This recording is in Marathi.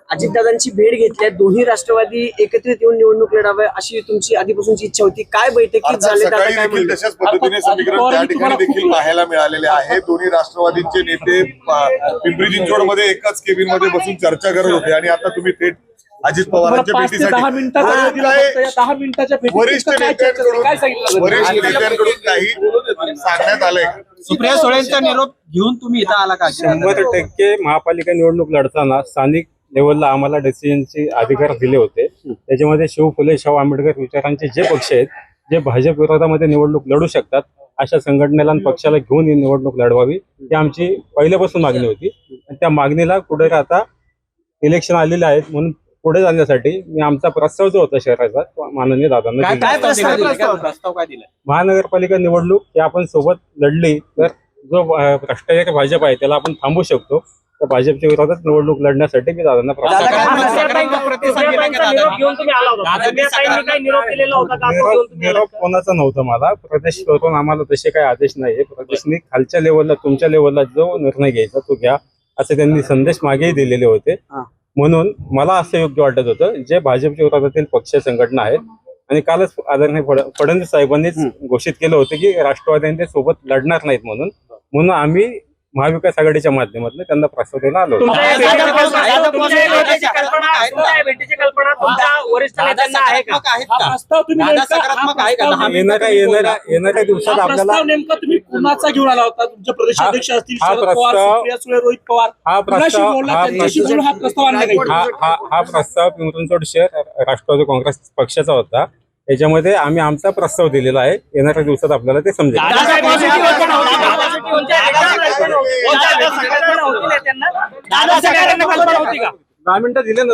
अजितदादांची भेट घेतल्या, दोन्ही राष्ट्रवादी एकत्रित येऊन निवडणूक लढावी अशी तुमची आधीपासूनची इच्छा होती. काय बैठकीत झाले सकाळी देखील तशाच पद्धतीने समीकरण त्या ठिकाणी देखील पाहायला मिळालेले आहे. दोन्ही राष्ट्रवादींचे नेते पिंपरी चिंचवडमध्ये एकाच केबिन मध्ये बसून चर्चा करत होते आणि आता तुम्ही थेट अजित पवारांच्या भेटीसाठी वरिष्ठ नेत्यांकडून काही सांगण्यात आलंय. सुप्रिया सुळेंचा निरोप घेऊन तुम्ही इथं आला का? 100% महापालिका निवडणूक लढताना स्थानिक लेवलला आम्हाला डिसिजनचे अधिकार दिले होते. त्याच्यामध्ये शिव फुले शाहू आंबेडकर विचारांचे जे पक्ष आहेत जे भाजप विरोधामध्ये निवडणूक लढू शकतात अशा संघटनेला आणि पक्षाला घेऊन ही निवडणूक लढवावी ही आमची पहिल्यापासून मागणी होती. त्या मागणीला कुठे आता इलेक्शन आलेले आहेत म्हणून पुढे जाण्यासाठी मी आमचा प्रस्ताव जो होता शहराचा माननीय दादांना प्रस्ताव काय दिला? महानगरपालिका निवडणूक ही आपण सोबत लढली तर जो भ्रष्टाचारी भाजप आहे त्याला आपण थांबवू शकतो. त्या भाजपच्या विरोधात निवडणूक लढण्यासाठी मी दादांना निरोप कोणाचा नव्हता मला. प्रदेश करून आम्हाला तसे काही आदेश नाहीये. प्रदेशने खालच्या लेवलला तुमच्या लेवलला जो निर्णय घ्यायचा तो घ्या असे त्यांनी संदेश मागेही दिलेले होते. म्हणून मला असं योग्य वाटत होतं जे भाजपच्या विरोधातील पक्ष संघटना आहेत आणि कालच आदरणीय फडणवीस साहेबांनीच घोषित केलं होतं की राष्ट्रवाद्यांच्या सोबत लढणार नाहीत म्हणून आम्ही महाविकास आघाडीच्या माध्यमातून त्यांना प्रस्ताव द्यायला आलो. येणाऱ्या दिवसात आपल्याला घेऊन आला होता तुमचे प्रदेशाध्यक्ष असतील शरद पवार, सुप्रिया सुळे, रोहित पवार हा प्रस्ताव पिंपरी चिंचवड शहर राष्ट्रवादी काँग्रेस पक्षाचा होता. त्याच्यामध्ये आम्ही आमचा प्रस्ताव दिलेला आहे. येणाऱ्या दिवसात आपल्याला ते समजेल. 10 मिनिटं दिले ना.